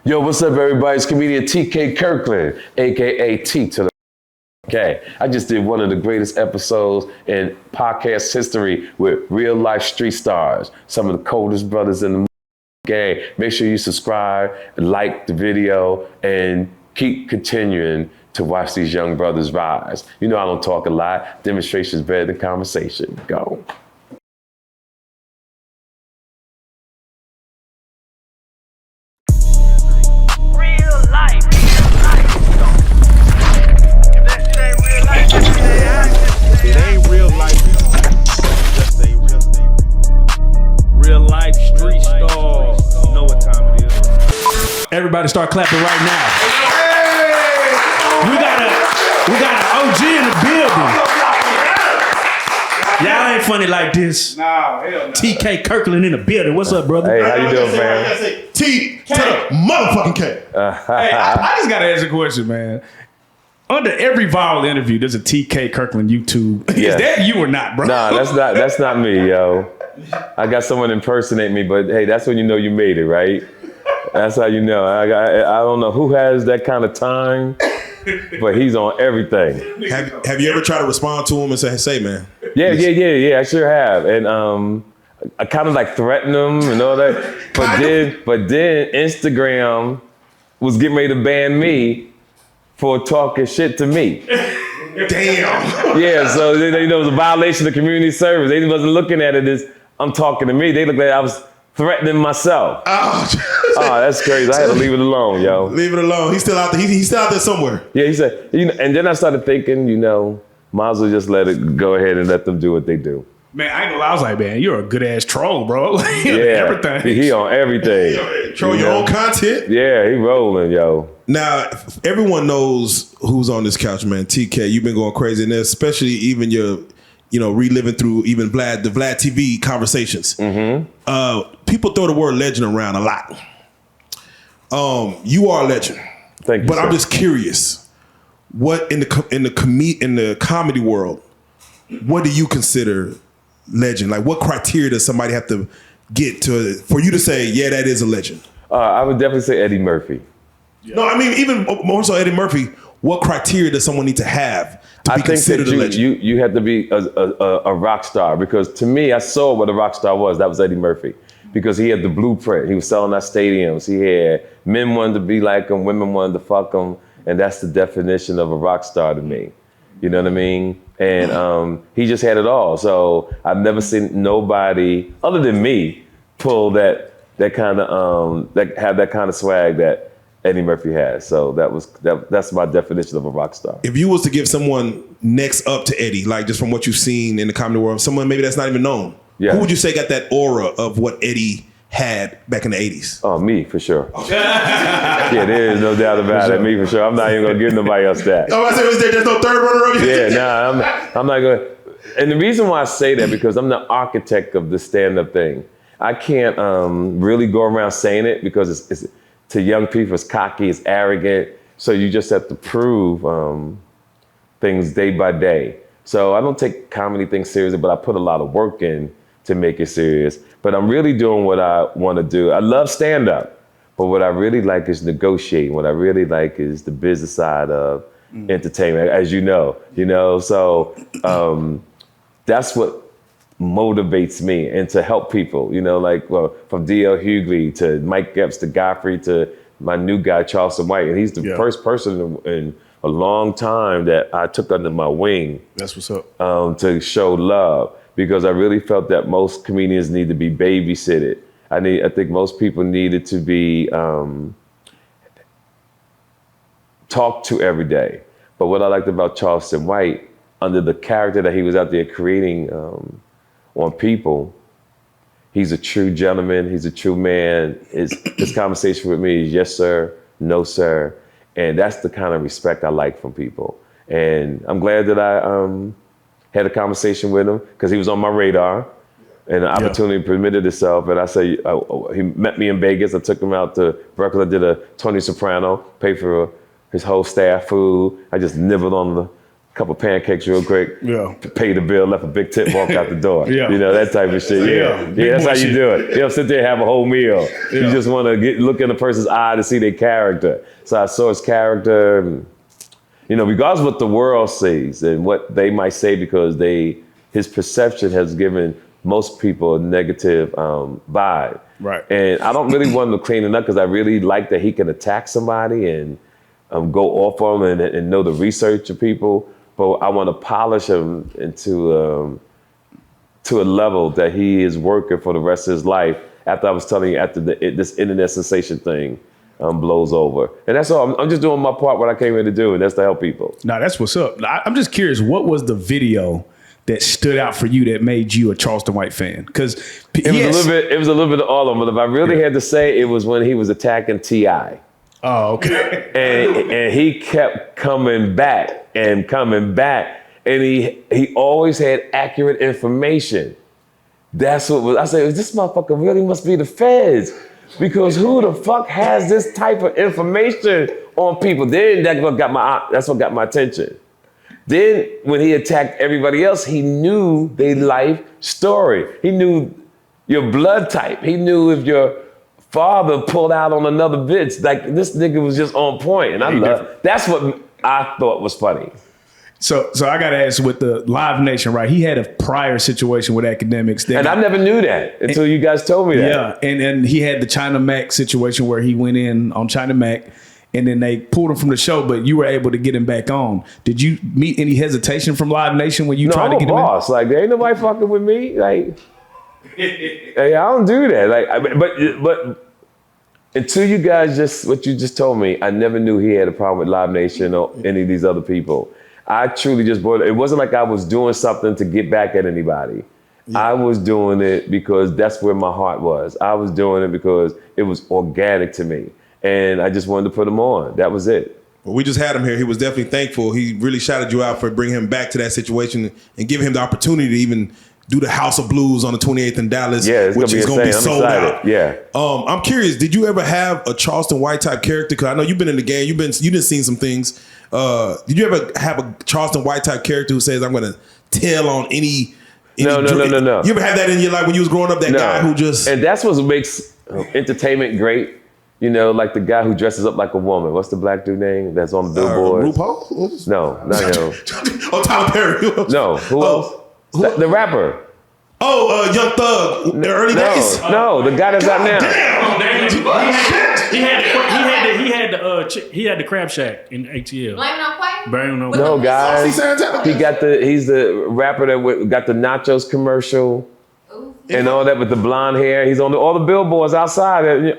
Yo, what's up, everybody? It's comedian TK Kirkland, aka T to the K. I just did one of the greatest episodes in podcast history with real life street stars, some of the coldest brothers in the game. Make sure you subscribe, like the video, and keep continuing to watch these young brothers rise. You know I don't talk a lot. Demonstration is better than conversation. Go. Everybody start clapping right now. Hey! We got an OG in the building. Y'all ain't funny like this. No, hell no. TK Kirkland in the building. What's up, brother? Hey, how you doing, man? T to the motherfucking K. Hey, I just gotta ask a question, man. Under every viral interview, there's a TK Kirkland YouTube. Yeah. Is that you or not, bro? Nah, that's not me, yo. I got someone impersonate me, but hey, that's when you know you made it, right? That's how you know. I don't know who has that kind of time, but he's on everything. Have you ever tried to respond to him and say, man? Yeah, I sure have. And I kind of like threatened him and all that. But then Instagram was getting ready to ban me for talking shit to me. Damn. Yeah, so it was a violation of community service. They wasn't looking at it as I'm talking to me. They looked at it, I was threatening myself. Oh, that's crazy. I had to leave it alone, yo. Leave it alone. He's still out there. He's still out there somewhere. Yeah, he said, and then I started thinking, might as well just let it go ahead and let them do what they do. Man, I ain't gonna lie. I was like, man, you're a good ass troll, bro. Everything. He on everything. Troll your own content. Yeah, he rolling, yo. Now, everyone knows who's on this couch, man. TK, you've been going crazy, and especially even your, reliving through even the Vlad TV conversations. Mm-hmm. People throw the word legend around a lot. You are a legend. Thank you. But sir. I'm just curious, what in the comedy world, what do you consider legend? Like, what criteria does somebody have to get for you to say, yeah, that is a legend? I would definitely say Eddie Murphy. Yeah. No, I mean, even more so Eddie Murphy, what criteria does someone need to have to be considered a legend? You have to be a rock star, because to me, I saw what a rock star was. That was Eddie Murphy, because he had the blueprint. He was selling out stadiums. He had men wanted to be like him, women wanted to fuck him, and that's the definition of a rock star to me. You know what I mean? And he just had it all. So I've never seen nobody other than me pull that kind of have that kind of swag that Eddie Murphy has. So that's my definition of a rock star. If you was to give someone next up to Eddie, like just from what you've seen in the comedy world, someone maybe that's not even known, who would you say got that aura of what Eddie had back in the 80s? Oh, me, for sure. Yeah, there is no doubt about it. Me, for sure. I'm not even going to give nobody else that. Oh, I said, there's no third runner-up? Yeah, nah, I'm not going to. And the reason why I say that, because I'm the architect of the stand-up thing. I can't really go around saying it, because it's to young people, it's cocky, it's arrogant. So you just have to prove things day by day. So I don't take comedy things seriously, but I put a lot of work in to make it serious. But I'm really doing what I want to do. I love stand-up, but what I really like is negotiating. What I really like is the business side of entertainment, as you know. So that's what motivates me, and to help people, from D.L. Hughley to Mike Epps to Godfrey to my new guy, Charleston White. And he's the first person in a long time that I took under my wing. That's what's up. To show love, because I really felt that most comedians need to be babysitted. I think most people needed to be talked to every day. But what I liked about Charleston White, under the character that he was out there creating on people, he's a true gentleman, he's a true man. His conversation with me is yes, sir, no, sir. And that's the kind of respect I like from people. And I'm glad that I had a conversation with him, because he was on my radar, and the opportunity permitted itself. And I say, he met me in Vegas. I took him out to Brooklyn. I did a Tony Soprano, paid for his whole staff food. I just nibbled on the couple pancakes real quick, Yeah. pay the bill, left a big tip, walk out the door. Yeah. You know, that type of shit. Yeah. Yeah, that's how you shit. do it. You don't sit there and have a whole meal. Yeah. You just want to look in a person's eye to see their character. So I saw his character, and, you know, regardless of what the world sees and what they might say, because his perception has given most people a negative vibe. Right. And I don't really want him to clean it up, because I really like that he can attack somebody and go off on them and know the research of people. But I want to polish him into to a level that he is working for the rest of his life. After I was telling you, after this internet sensation thing blows over. And that's all. I'm just doing my part, what I came here to do, and that's to help people. Nah, that's what's up. I'm just curious, what was the video that stood out for you that made you a Charleston White fan? Because it was a little bit of all of them. But if I really had to say, it was when he was attacking T.I. Oh, okay. and he kept coming back, and he always had accurate information. That's what I said, this motherfucker really must be the feds, because who the fuck has this type of information on people? Then that's what got my attention. Then when he attacked everybody else, he knew their life story. He knew your blood type. He knew if your father pulled out on another bitch. Like, this nigga was just on point, and that's what I thought was funny. So I gotta ask, with the Live Nation, right? He had a prior situation with academics, and I never knew that until you guys told me that. Yeah, and he had the China Mac situation where he went in on China Mac, and then they pulled him from the show, but you were able to get him back on. Did you meet any hesitation from Live Nation when you tried to get him in? No, boss. Like, there ain't nobody fucking with me. Like, hey, I don't do that. Like, but until you guys what you just told me, I never knew he had a problem with Live Nation or any of these other people. I truly just brought it. It wasn't like I was doing something to get back at anybody. Yeah. I was doing it because that's where my heart was. I was doing it because it was organic to me. And I just wanted to put him on. That was it. Well, we just had him here. He was definitely thankful. He really shouted you out for bringing him back to that situation and giving him the opportunity to even do the House of Blues on the 28th in Dallas, which is going to be sold out. Yeah. I'm curious, did you ever have a Charleston White type character? Because I know you've been in the game. You done seen some things. Did you ever have a Charleston White type character who says, I'm going to tell on any No. You ever had that in your life when you was growing up? That guy who just... And that's what makes entertainment great. You know, like the guy who dresses up like a woman. What's the black dude name that's on the billboard? RuPaul? No, not him. Oh, Tyler Perry. No, who else? The rapper. Oh, Young Thug. In the early days? No, the guy that's out now. He had the Crab Shack in ATL. Blame it on Quay? Blame it on No, guys. He's the rapper that got the nachos commercial. And all that with the blonde hair. He's on all the billboards outside. Lil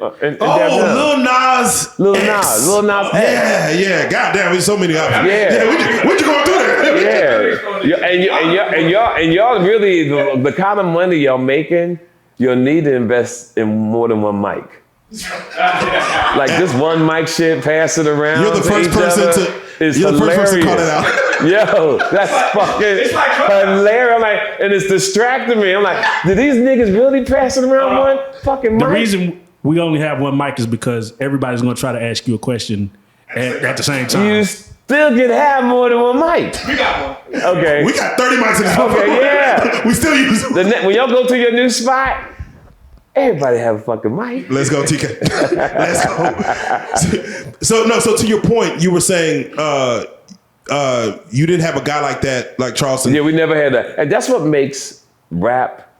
Nas. Lil Nas X. Yeah. Goddamn, there's so many options. Yeah. What you going through there? Yeah. And y'all really, the kind of money y'all making, you'll need to invest in more than one mic. Like this one mic shit, pass it around. You're the first person to call it out. Yo, that's fucking hilarious. I'm like, and it's distracting me. I'm like, did these niggas really pass it around one fucking mic? The reason we only have one mic is because everybody's going to try to ask you a question at the same time. You still can have more than one mic. We got one. Okay. We got 30 mics in this Okay, yeah. We still use them. When y'all go to your new spot, everybody have a fucking mic. Let's go, TK. Let's go. So to your point, you were saying you didn't have a guy like that, like Charleston. Yeah, we never had that. And that's what makes rap,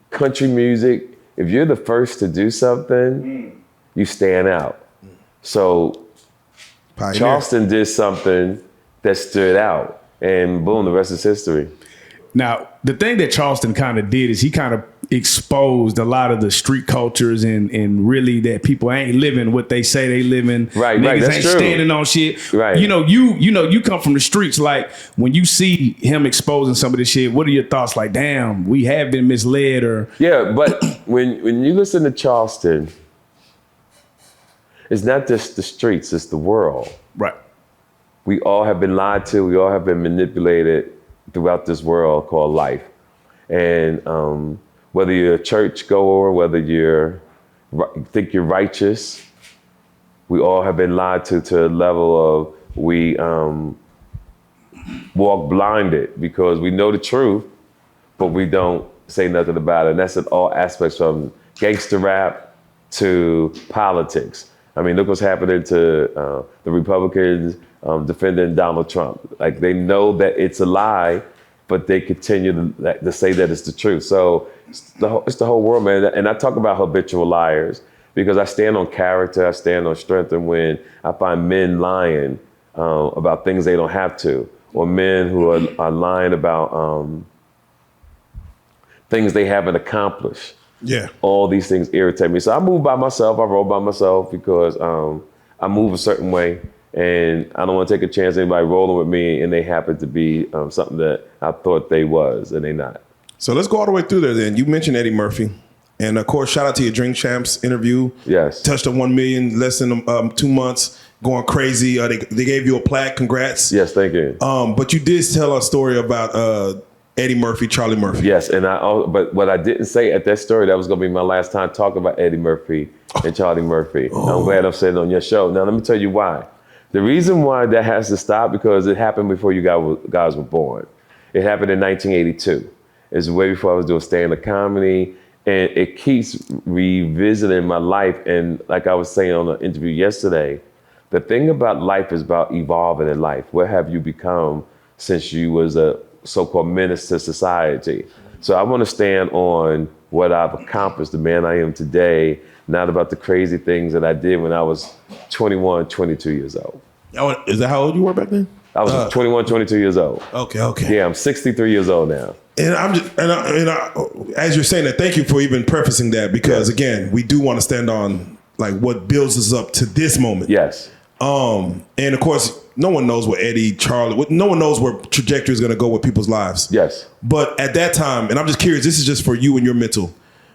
country music, if you're the first to do something, you stand out. So Pioneer. Charleston did something that stood out, and boom, the rest is history. Now, the thing that Charleston kind of did is he kind of exposed a lot of the street cultures and really that people ain't living what they say they living. Right, Niggas right, that's ain't true. standing on shit. Right. You come from the streets. Like when you see him exposing some of this shit, what are your thoughts? Like, damn, we have been misled or... Yeah, but when you listen to Charleston, it's not just the streets, it's the world. Right. We all have been lied to, we all have been manipulated throughout this world called life. And whether you're a church goer, whether you think you're righteous, we all have been lied to a level of we walk blinded because we know the truth, but we don't say nothing about it. And that's in all aspects from gangster rap to politics. I mean, look what's happening to the Republicans defending Donald Trump. Like, they know that it's a lie, but they continue to say that it's the truth. So it's the whole world, man. And I talk about habitual liars because I stand on character, I stand on strength. And when I find men lying about things they don't have to, or men who are lying about things they haven't accomplished. Yeah. All these things irritate me. So I move by myself, I roll by myself because I move a certain way and I don't want to take a chance anybody rolling with me and they happen to be something that I thought they was and they not. So let's go all the way through there then. You mentioned Eddie Murphy. And of course, shout out to your Drink Champs interview. Yes. Touched on 1 million less than 2 months, going crazy. They gave you a plaque. Congrats. Yes, thank you. But you did tell a story about Eddie Murphy, Charlie Murphy. Yes, and but what I didn't say at that story, that was going to be my last time talking about Eddie Murphy and Charlie Murphy. I'm glad I'm saying it on your show. Now, let me tell you why. The reason why that has to stop because it happened before you guys were born. It happened in 1982. It's way before I was doing stand-up comedy. And it keeps revisiting my life. And like I was saying on an interview yesterday, the thing about life is about evolving in life. What have you become since you was a so-called menace to society? So I want to stand on what I've accomplished, the man I am today, not about the crazy things that I did when I was 21, 22 years old. Oh, is that how old you were back then? I was 21, 22 years old. Okay. Yeah, I'm 63 years old now. And as you're saying that, thank you for even prefacing that because again, we do want to stand on like what builds us up to this moment. Yes. And of course, no one knows what no one knows where trajectory is going to go with people's lives. Yes. But at that time, and I'm just curious, this is just for you and your mental.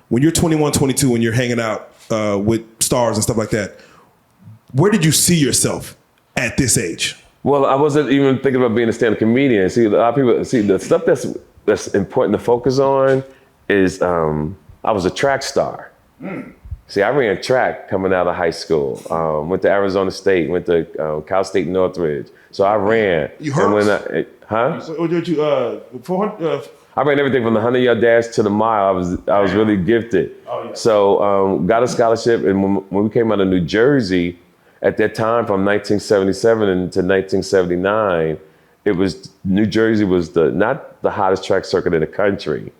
When you're 21, 22, and you're hanging out with stars and stuff like that, where did you see yourself at this age? Well, I wasn't even thinking about being a stand-up comedian. See, a lot of people see the stuff that's important to focus on is I was a track star. See, I ran track coming out of high school. Went to Arizona State, went to Cal State Northridge. So I ran. You hurt? Huh? Did you 400? I ran everything from the 100-yard dash to the mile. I was really gifted. Oh, yeah. So got a scholarship, and when we came out of New Jersey, at that time from 1977 to 1979, it was New Jersey was not the hottest track circuit in the country.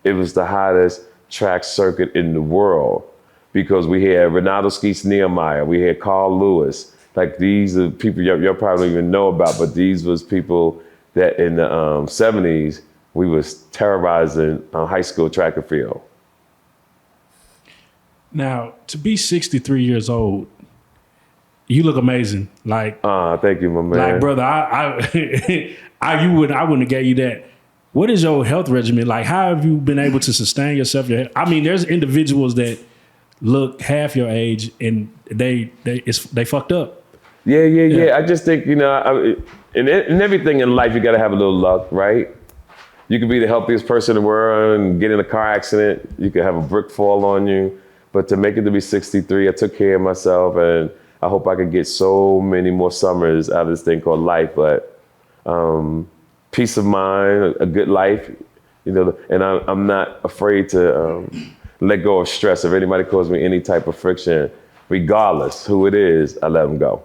It was the hottest track circuit in the world because we had Renato Skeets Nehemiah, we had Carl Lewis. Like these are people you probably don't even know about, but these was people that in the 70s we was terrorizing high school track and field. Now, to be 63 years old, you look amazing. Like, thank you, my man. like, brother, I wouldn't have gave you that. What is your health regimen? Like, how have you been able to sustain yourself? I mean, there's individuals that look half your age and they fucked up. Yeah. I just think, in everything in life, you got to have a little luck, right? You could be the healthiest person in the world and get in a car accident. You could have a brick fall on you. But to make it to be 63, I took care of myself, and I hope I could get so many more summers out of this thing called life. But peace of mind, a good life, and I'm not afraid to let go of stress. If anybody calls me any type of friction, regardless who it is, I let them go.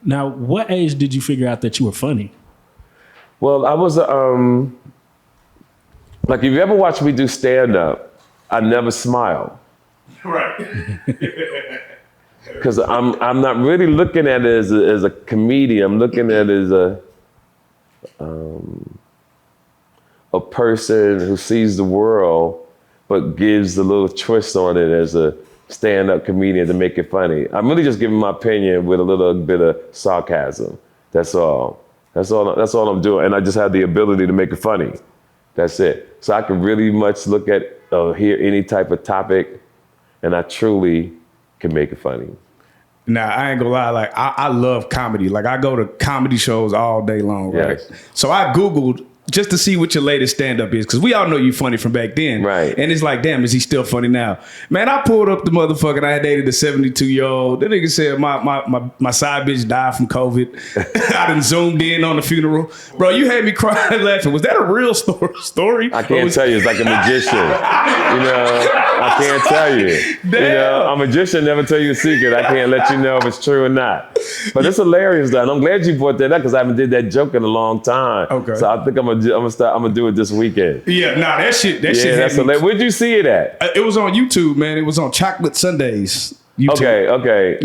Now, what age did you figure out that you were funny? Well, I was, like if you ever watch me do stand-up, I never smile. Right. Because I'm not really looking at it as a comedian. I'm looking at it as a person who sees the world, but gives a little twist on it as a stand-up comedian to make it funny. I'm really just giving my opinion with a little bit of sarcasm. That's all. That's all I'm doing. And I just have the ability to make it funny. That's it. So I can really much look at hear any type of topic, and I truly can make it funny. Now, I ain't gonna lie, like I love comedy. Like I go to comedy shows all day long, right? Yes. So I Googled just to see what your latest stand up is, because we all know you funny from back then, Right? And it's like, damn, is he still funny now? Man, I pulled up the motherfucker. I dated a 72-year-old. That nigga said my side bitch died from COVID. I done zoomed in on the funeral, bro. You had me crying laughing. Was that a real story? I can't tell you. It's like a magician. I can't tell you. Damn. A magician never tell you a secret. I can't let you know if it's true or not. But it's hilarious, though. And I'm glad you brought that up because I haven't did that joke in a long time. Okay. So I think I'm gonna do it this weekend. Yeah, nah, that shit. That shit. That's hilarious. Where'd you see it at? It was on YouTube, man. It was on Chocolate Sundays. YouTube. Okay.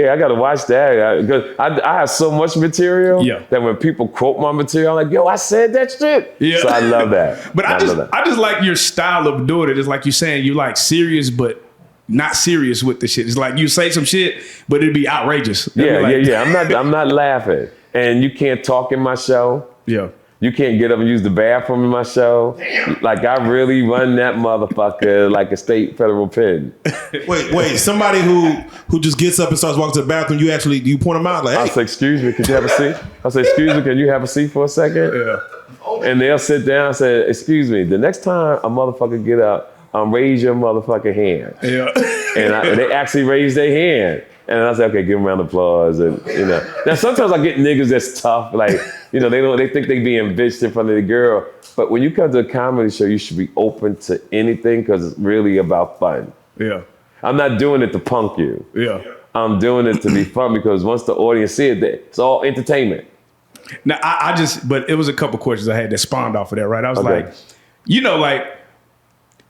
Yeah, I gotta watch that because I have so much material that when people quote my material, I'm like, yo, I said that shit. Yeah. So I love that. But I just like your style of doing it. It's like you're saying you like serious, but not serious with the shit. It's like you say some shit, but it'd be outrageous. Yeah. I'm not laughing, and you can't talk in my show. Yeah. You can't get up and use the bathroom in my show. Damn. Like I really run that motherfucker like a state federal pen. Wait. Somebody who just gets up and starts walking to the bathroom, you point them out like, hey. I'll say, excuse me, could you have a seat? I'll say, excuse me, can you have a seat for a second? Yeah. And they'll sit down and say, excuse me, the next time a motherfucker get up, raise your motherfucking hand. Yeah. And they actually raise their hand. And I say, okay, give them a round of applause. And now sometimes I get niggas that's tough, like, they think they being bitched in front of the girl. But when you come to a comedy show, you should be open to anything because it's really about fun. Yeah. I'm not doing it to punk you. Yeah. I'm doing it to be fun because once the audience see it, it's all entertainment. Now but it was a couple questions I had that spawned off of that, right? I was like,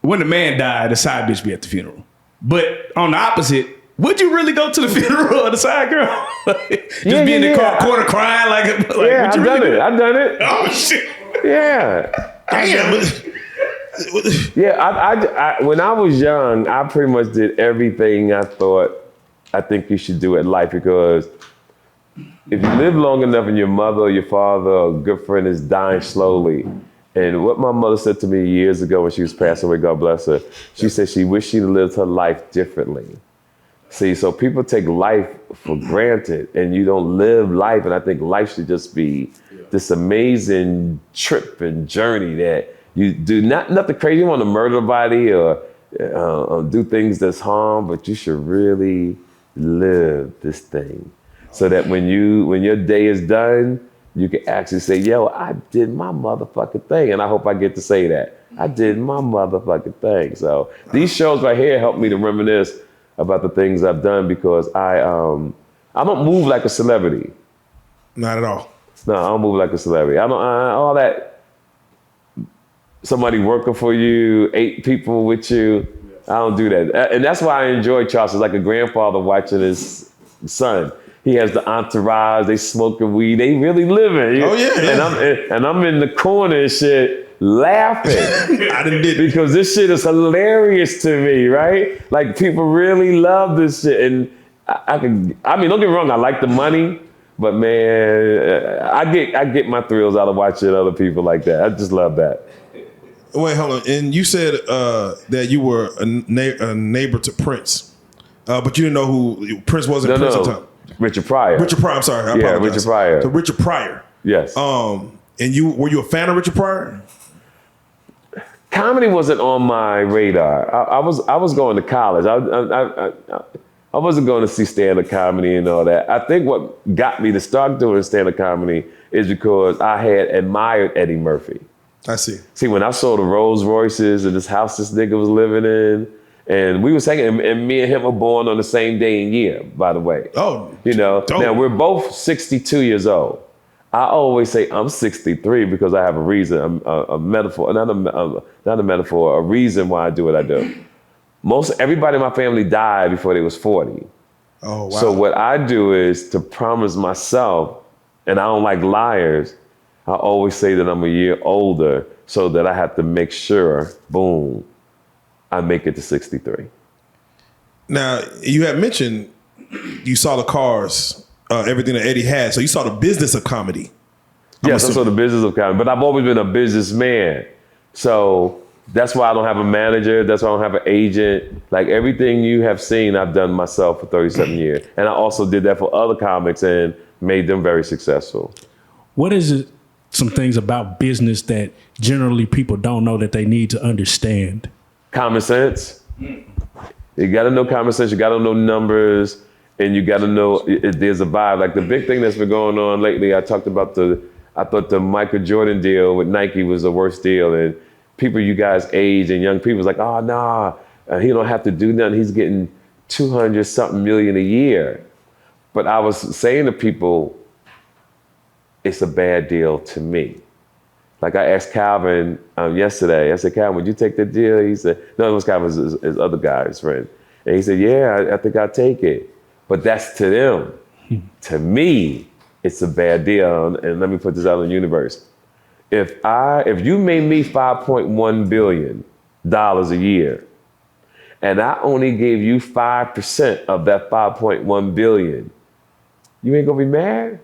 when the man died, the side bitch be at the funeral. But on the opposite, would you really go to the funeral of the side girl? Just be in the corner crying like yeah, I've done it. I've done it. Oh shit. Yeah. Damn. Yeah, I when I was young, I pretty much did everything I think you should do in life because if you live long enough and your mother or your father or a good friend is dying slowly, and what my mother said to me years ago when she was passing away, God bless her, she said she wished she'd lived her life differently. See, so people take life for granted and you don't live life. And I think life should just be this amazing trip and journey that you do nothing crazy. You want to murder nobody or do things that's harm, but you should really live this thing so that when your day is done, you can actually say, yo, I did my motherfucking thing. And I hope I get to say that. I did my motherfucking thing. So these shows right here help me to reminisce about the things I've done because I don't move like a celebrity. Not at all. No, I don't move like a celebrity. I don't all that somebody working for you, 8 people with you. I don't do that. And that's why I enjoy Charleston. Like a grandfather watching his son. He has the entourage, they smoking weed, they really living. Oh yeah. And I'm in the corner and shit laughing. I done did because this shit is hilarious to me, right? Like people really love this shit. And I mean, don't get me wrong, I like the money, but man, I get my thrills out of watching other people like that. I just love that. Wait, hold on. And you said that you were a neighbor to Prince, but you didn't know who Prince was at Prince at the time. Richard Pryor. I'm sorry. I apologize. Richard Pryor. So Richard Pryor. Yes. And were you a fan of Richard Pryor? Comedy wasn't on my radar. I was going to college. I wasn't going to see stand-up comedy and all that. I think what got me to start doing stand-up comedy is because I had admired Eddie Murphy. I see. See, when I saw the Rolls Royces and this house this nigga was living in, and we was hanging, and me and him were born on the same day and year, by the way. Oh, dope. Now we're both 62 years old. I always say I'm 63 because I have a reason, a metaphor, not a metaphor, a reason why I do what I do. Everybody in my family died before they was 40. Oh, wow. So what I do is to promise myself, and I don't like liars, I always say that I'm a year older so that I have to make sure, boom, I make it to 63. Now, you had mentioned you saw the cars, everything that Eddie had. So you saw the business of comedy. Yes, I saw the business of comedy. But I've always been a businessman. So that's why I don't have a manager. That's why I don't have an agent. Like everything you have seen, I've done myself for 37 years. And I also did that for other comics and made them very successful. What is it some things about business that generally people don't know that they need to understand? Common sense. You got to know common sense. You got to know numbers, and you got to know there's a vibe. Like the big thing that's been going on lately, I thought the Michael Jordan deal with Nike was the worst deal, and people you guys age and young people was like, oh nah, he don't have to do nothing. He's getting 200 something million a year. But I was saying to people, it's a bad deal to me. Like I asked Calvin yesterday, I said, Calvin, would you take the deal? He said, no, it was Calvin's his other guy, his friend. And he said, yeah, I think I'll take it. But that's to them. To me, it's a bad deal. And let me put this out in the universe. If you made me $5.1 billion a year, and I only gave you 5% of that 5.1 billion, you ain't gonna be mad?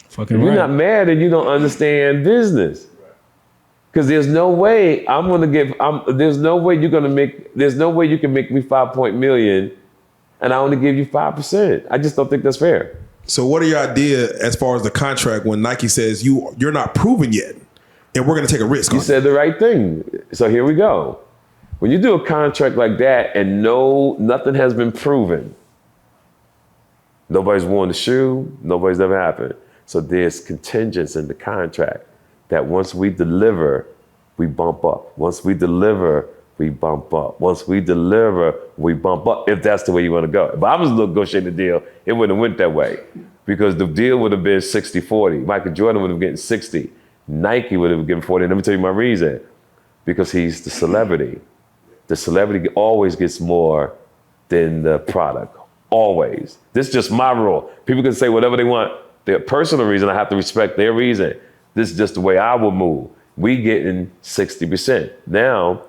Fucking If you're right. not mad, then you don't understand business. Because there's no way there's no way you can make me 5 million and I only give you 5%. I just don't think that's fair. So what are your idea as far as the contract when Nike says you're not proven yet and we're going to take a risk? You said the right thing. So here we go. When you do a contract like that and nothing has been proven, nobody's worn the shoe, nobody's ever happened. So there's contingents in the contract that once we deliver, we bump up. Once we deliver, we bump up. Once we deliver, we bump up, if that's the way you want to go. If I was negotiating the deal, it wouldn't have went that way because the deal would have been 60-40. Michael Jordan would have gotten 60. Nike would have given 40. And let me tell you my reason. Because he's the celebrity. The celebrity always gets more than the product. Always. This is just my rule. People can say whatever they want. Their personal reason, I have to respect their reason. This is just the way I will move. We getting 60%. Now,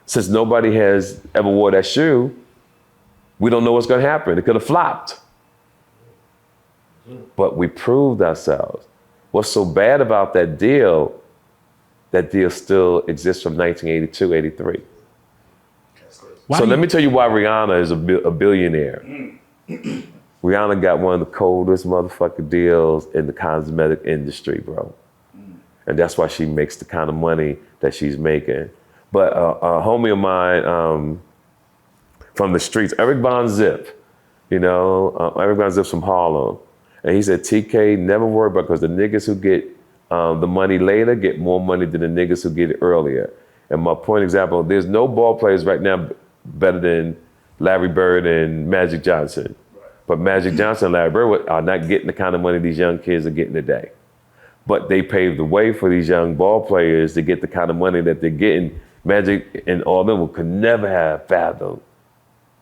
since nobody has ever wore that shoe, we don't know what's gonna happen. It could have flopped. But we proved ourselves. What's so bad about that deal still exists from 1982, 83. So let me tell you why Rihanna is a billionaire. Rihanna got one of the coldest motherfucking deals in the cosmetic industry, bro. And that's why she makes the kind of money that she's making. But a homie of mine from the streets, Eric Von Zip, Eric Von Zip's from Harlem. And he said, TK, never worry about it because the niggas who get the money later get more money than the niggas who get it earlier. And my point example, there's no ball players right now better than Larry Bird and Magic Johnson. But Magic Johnson and Larry Bird are not getting the kind of money these young kids are getting today. But they paved the way for these young ball players to get the kind of money that they're getting. Magic and all of them could never have fathomed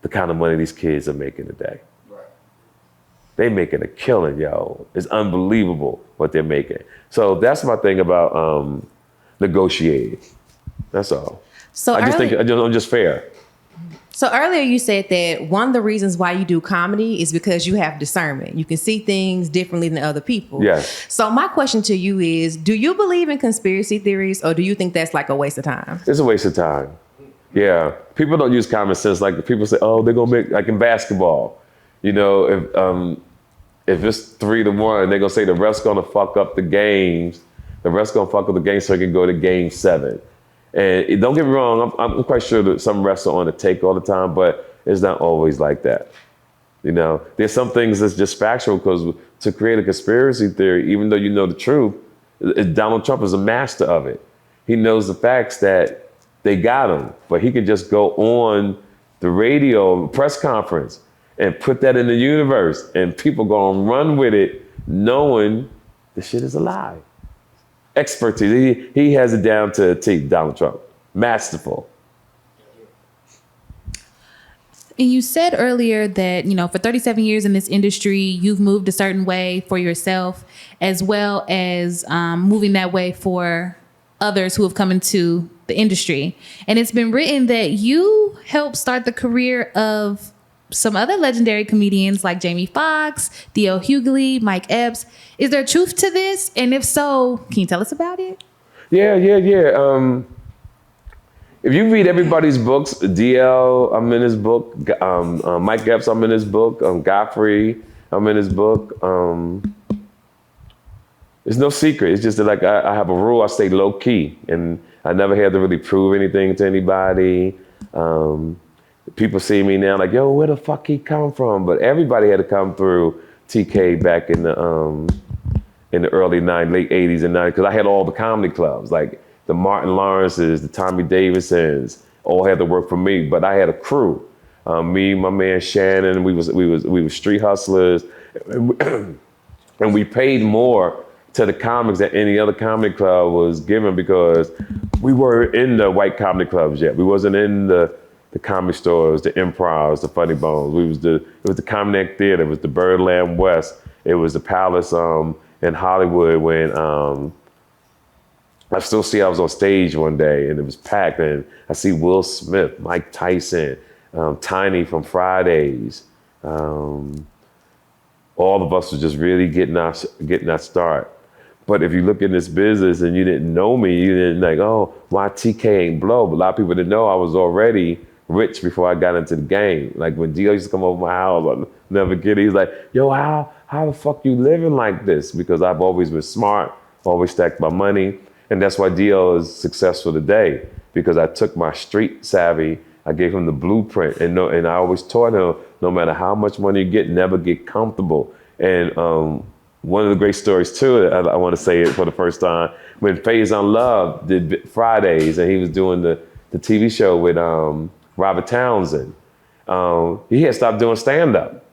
the kind of money these kids are making today. Right. They making a killing, yo. It's unbelievable what they're making. So that's my thing about negotiating. That's all. So I just think I'm just fair. So earlier you said that one of the reasons why you do comedy is because you have discernment. You can see things differently than other people. Yes. So my question to you is, do you believe in conspiracy theories or do you think that's like a waste of time? It's a waste of time. Yeah. People don't use common sense. Like people say, oh, they're gonna make, like in basketball, if it's 3-1, they're gonna say the ref's gonna fuck up the games. The ref's gonna fuck up the game so it can go to game 7. And don't get me wrong, I'm quite sure that some refs are on the take all the time, but it's not always like that. There's some things that's just factual because to create a conspiracy theory, even though you know the truth, Donald Trump is a master of it. He knows the facts that they got him, but he can just go on the radio, press conference, and put that in the universe, and people gonna run with it knowing the shit is a lie. Expertise. He has it down to a T, Donald Trump. Masterful. And you said earlier that, for 37 years in this industry, you've moved a certain way for yourself, as well as moving that way for others who have come into the industry. And it's been written that you helped start the career of some other legendary comedians like Jamie Foxx, Theo Hughley, Mike Epps. Is there truth to this? And if so, can you tell us about it? Yeah. If you read everybody's books, DL, I'm in his book. Mike Epps, I'm in his book. Godfrey, I'm in his book. It's no secret. It's just that like I have a rule. I stay low key, and I never had to really prove anything to anybody. People see me now like, yo, where the fuck he come from? But everybody had to come through TK back in the early late 80s and 90s, because I had all the comedy clubs, like the Martin Lawrences, the Tommy Davidsons, all had to work for me. But I had a crew. Me, my man Shannon, we was street hustlers, and we paid more to the comics than any other comedy club was given, because we were in the white comedy clubs yet. We wasn't in the comedy stores, the Improvs, the Funny Bones. It was the Comedy Act Theater, it was the Birdland West, it was the Palace in Hollywood. When I still see I was on stage one day and it was packed, and I see Will Smith, Mike Tyson, Tiny from Fridays. All of us was just really getting our start. But if you look in this business and you didn't know me, you didn't like, oh, why TK ain't blow? But a lot of people didn't know I was already rich before I got into the game. Like when Dio used to come over my house, I'll never get it. He's like, yo, how the fuck you living like this? Because I've always been smart, always stacked my money. And that's why Dio is successful today, because I took my street savvy, I gave him the blueprint, and I always taught him, no matter how much money you get, never get comfortable. And one of the great stories too, I want to say it for the first time, when Faison Love did Fridays and he was doing the TV show with Robert Townsend, he had stopped doing stand-up.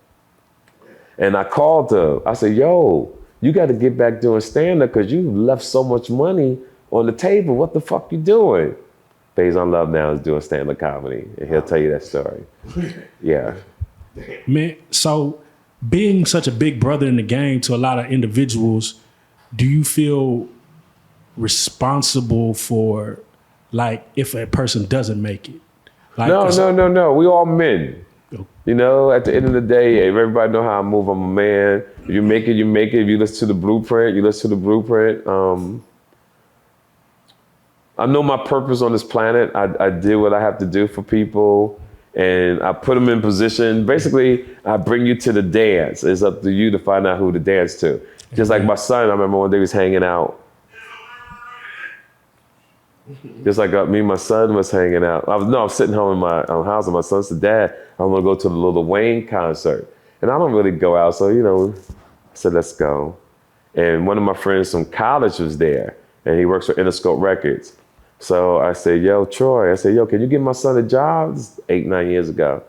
And I called him, I said, yo, you got to get back doing stand-up because you left so much money on the table. What the fuck you doing? Faison Love now is doing stand-up comedy, and he'll tell you that story. Yeah. Man, so being such a big brother in the game to a lot of individuals, do you feel responsible for, like, if a person doesn't make it? Like, No. We all men. You know, at the end of the day, everybody know how I move. I'm a man. If you make it, you make it. If you listen to the blueprint, you listen to the blueprint. I know my purpose on this planet. I did what I have to do for people, and I put them in position. Basically, I bring you to the dance. It's up to you to find out who to dance to. Just like my son, I remember one day he was hanging out. Just like me and my son was hanging out. I was sitting home in my house, and my son said, Dad, I want to go to the Lil Wayne concert. And I don't really go out, so, I said, let's go. And one of my friends from college was there, and he works for Interscope Records. So I said, yo, Troy, can you give my son a job? This is 8-9 years ago.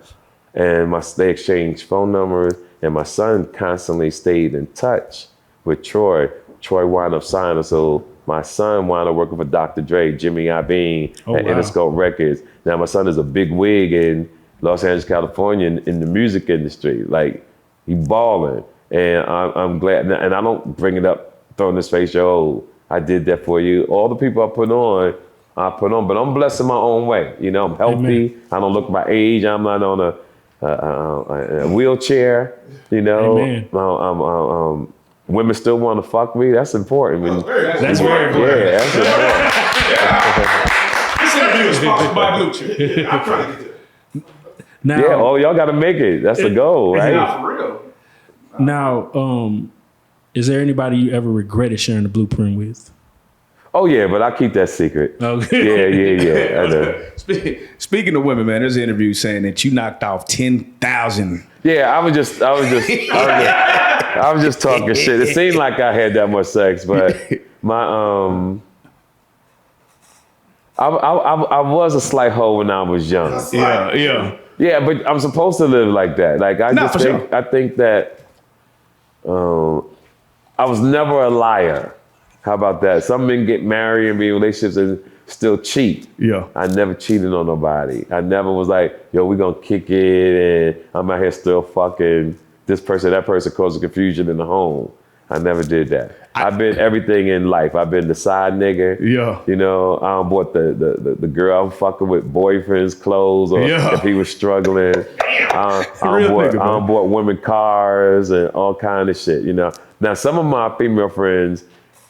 And they exchanged phone numbers, and my son constantly stayed in touch with Troy. Troy wound up signing, so my son wound up working for Dr. Dre, Jimmy Iovine at Interscope Records. Now my son is a big wig in Los Angeles, California, in the music industry. Like, he balling. And I'm glad, and I don't bring it up, throwing this face, yo, I did that for you. All the people I put on, but I'm blessed in my own way. I'm healthy. Amen. I don't look my age. I'm not on a wheelchair. Amen. Women still want to fuck me. That's important. That's very important. Yeah, that's important. This interview is sponsored by Blue Chew. I'm trying to get there. Now, y'all got to make it. That's the goal, right? Not for real. Now, is there anybody you ever regretted sharing the blueprint with? Oh yeah, but I keep that secret. Okay. Yeah. I know. Speaking of women, man, there's an interview saying that you knocked off 10,000. Yeah, I was just talking shit. It seemed like I had that much sex, but my I was a slight hoe when I was young. Yeah, but I'm supposed to live like that. Like I think that I was never a liar. How about that? Some men get married and be in relationships and still cheat. Yeah. I never cheated on nobody. I never was like, yo, we gonna kick it and I'm out here still fucking this person, that person, causing confusion in the home. I never did that. I've been everything in life. I've been the side nigga. Yeah. I don't bought the girl I'm fucking with boyfriend's clothes, or if he was struggling. I don't bought women cars and all kind of shit. Now some of my female friends,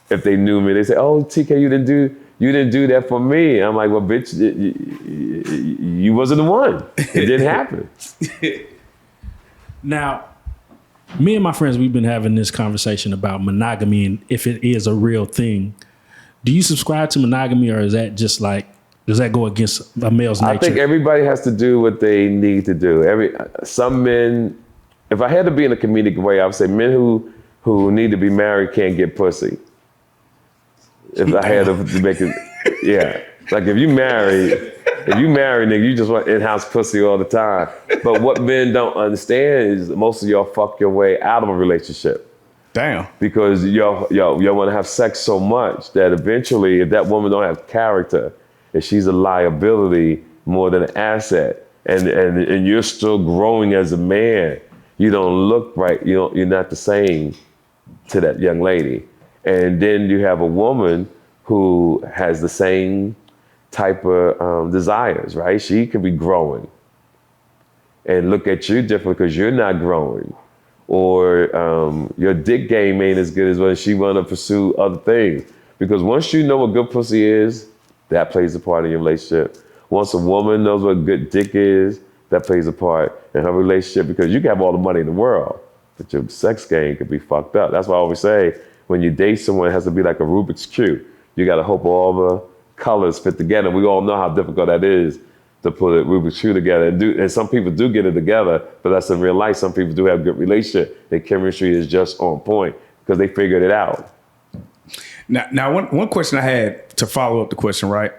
if they knew me, they say, "Oh, TK, you didn't do that for me." I'm like, "Well, bitch, you wasn't the one. It didn't happen." Now, Me and my friends, we've been having this conversation about monogamy and if it is a real thing. Do you subscribe to monogamy, or is that just like, does that go against a male's nature? I think everybody has to do what they need to do. Some men, if I had to be in a comedic way, I would say men who need to be married can't get pussy. If I had to make it, yeah. Like if you marry, nigga, you just want in-house pussy all the time. But what men don't understand is most of y'all fuck your way out of a relationship. Damn. Because y'all want to have sex so much that eventually, if that woman don't have character, if she's a liability more than an asset, and you're still growing as a man, you don't look right. You're not the same to that young lady. And then you have a woman who has the same type of desires, right? She could be growing and look at you different because you're not growing. Or your dick game ain't as good as when she want to pursue other things. Because once you know what good pussy is, that plays a part in your relationship. Once a woman knows what good dick is, that plays a part in her relationship, because you can have all the money in the world, but your sex game could be fucked up. That's why I always say, when you date someone, it has to be like a Rubik's Cube. You got to hope all the colors fit together. We all know how difficult that is to put a Rubik's Cube together. And some people do get it together, but that's in real life. Some people do have good relationship. Their chemistry is just on point because they figured it out. Now, one question I had to follow up the question, right?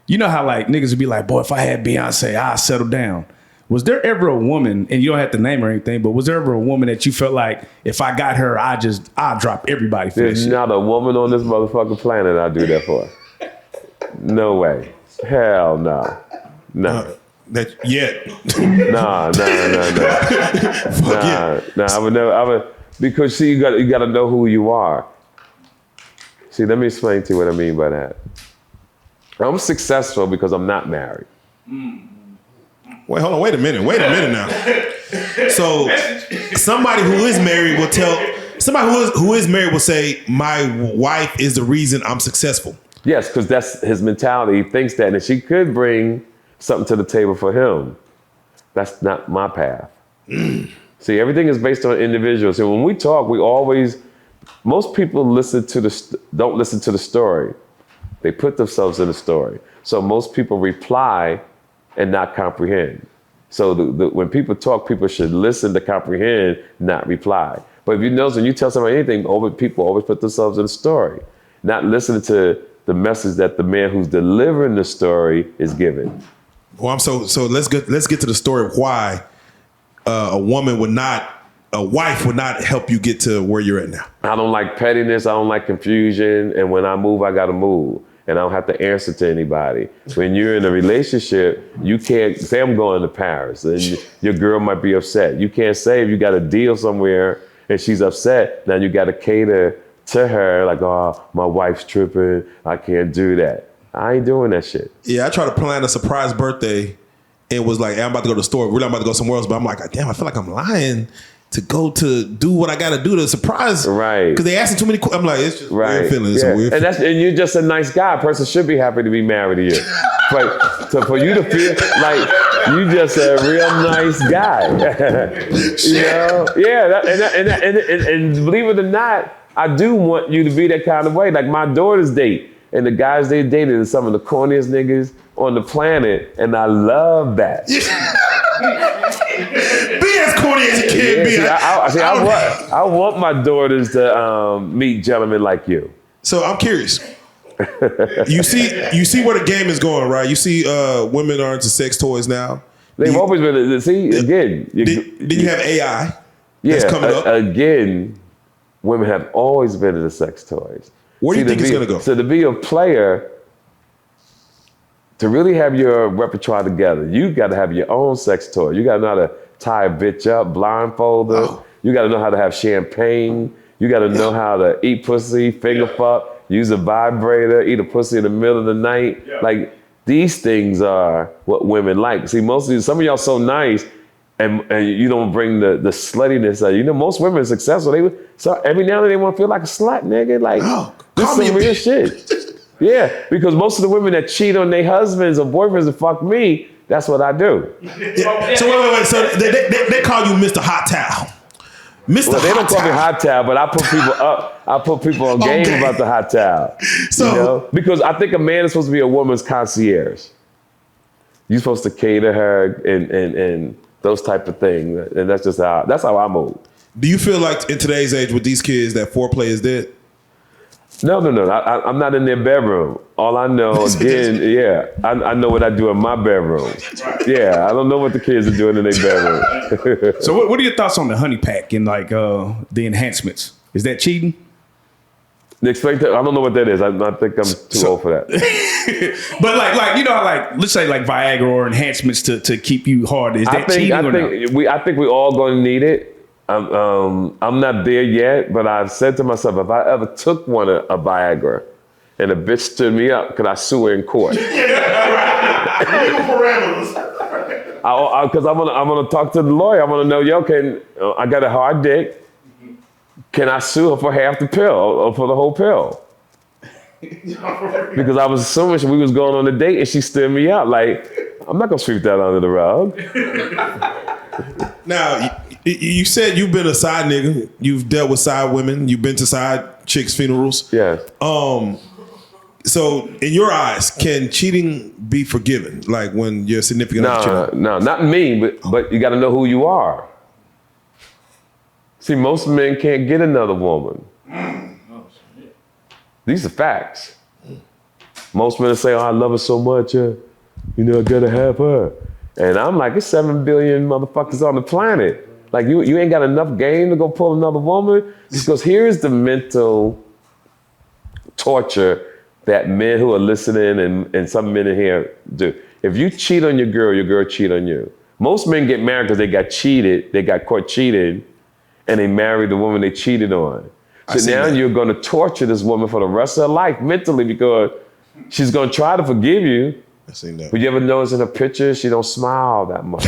You know how like niggas would be like, boy, if I had Beyonce, I'd settle down. Was there ever a woman, and you don't have to name her or anything, but was there ever a woman that you felt like, if I got her, I'd drop everybody for this shit? There's not a woman on this motherfucking planet I'd do that for. No way. Hell no. No. That yet. Nah. I would never, because see, you got to know who you are. See, let me explain to you what I mean by that. I'm successful because I'm not married. Wait, hold on. Wait a minute now. So somebody who is married will tell, somebody who is married will say, my wife is the reason I'm successful. Yes, because that's his mentality. He thinks that, and she could bring something to the table for him. That's not my path. See, everything is based on individuals. And when we talk, most people don't listen to the story. They put themselves in the story. So most people reply and not comprehend. So when people talk, people should listen to comprehend, not reply. But if you notice, when you tell somebody anything, people always put themselves in the story, not listening to the message that the man who's delivering the story is giving. Well, so let's get to the story of why a wife would not help you get to where you're at now. I don't like pettiness. I don't like confusion. And when I move, I got to move. And I don't have to answer to anybody. When you're in a relationship, you can't say, I'm going to Paris, and your girl might be upset. You can't say if you got a deal somewhere and she's upset, now you got to cater to her like, oh, my wife's tripping, I can't do that. I ain't doing that shit. Yeah, I tried to plan a surprise birthday and was like, hey, I'm about to go to the store. Really, I'm about to go somewhere else. But I'm like, damn, I feel like I'm lying to go to do what I got to do to surprise. Right. Because they asking too many questions. I'm like, it's just weird feeling. It's yeah. a weird and you're just a nice guy. A person should be happy to be married to you. So for you to feel like you just a real nice guy. You know? Yeah. And believe it or not, I do want you to be that kind of way. Like my daughter's date and the guys they dated are some of the corniest niggas on the planet. And I love that. Be as corny as you can be. I want my daughters to meet gentlemen like you. So I'm curious. You see where the game is going, right? You see women are into sex toys now. They've always been. See, again. Did you have AI that's coming up? Again, women have always been into sex toys. Where do you think it's going to go? So to be a player, to really have your repertoire together, you got to have your own sex toy. You got to know how to tie a bitch up, blindfold her. Oh. You got to know how to have champagne. You got to know how to eat pussy, finger fuck, use a vibrator, eat a pussy in the middle of the night. Yeah. Like, these things are what women like. See, some of y'all so nice, and you don't bring the sluttiness. You know, most women are successful. So every now and then they want to feel like a slut, nigga. Like, this is some real shit. Yeah, because most of the women that cheat on their husbands or boyfriends and fuck me, that's what I do. Yeah. So wait. So they call you Mr. Hot Towel. Mr. Well, they don't Hot call me Towel. hot towel, but I put people up. I put people on game game. about the hot towel. So- you know? Because I think a man is supposed to be a woman's concierge. You're supposed to cater her and those type of things. And that's how I move. Do you feel like in today's age with these kids that foreplay is dead? No. I'm not in their bedroom. All I know, again, I know what I do in my bedroom. Yeah, I don't know what the kids are doing in their bedroom. So what are your thoughts on the honey pack and like the enhancements? Is that cheating? Explain that. I don't know what that is. I think I'm too old for that. But like you know, like let's say like Viagra or enhancements to keep you hard. Is that cheating or no? I think we're all going to need it. I'm not there yet, but I've said to myself, if I ever took a Viagra and a bitch stood me up, could I sue her in court? Because I'm gonna talk to the lawyer. I'm gonna know, I got a hard dick. Can I sue her for half the pill or for the whole pill? Because I was assuming we was going on a date and she stood me up. Like, I'm not gonna sweep that under the rug. Now, you said you've been a side nigga. You've dealt with side women. You've been to side chicks' funerals. Yes. So, in your eyes, can cheating be forgiven? Like when your significant other cheating? No, not me, but you got to know who you are. See, most men can't get another woman. These are facts. Most men say, "Oh, I love her so much, I gotta have her." And I'm like, it's 7 billion motherfuckers on the planet. Like, you ain't got enough game to go pull another woman? Because here's the mental torture that men who are listening and some men in here do. If you cheat on your girl cheat on you. Most men get married because they got caught cheating, and they married the woman they cheated on. So now you're going to torture this woman for the rest of her life mentally because she's going to try to forgive you. I seen that. But you ever notice in her pictures, she don't smile that much.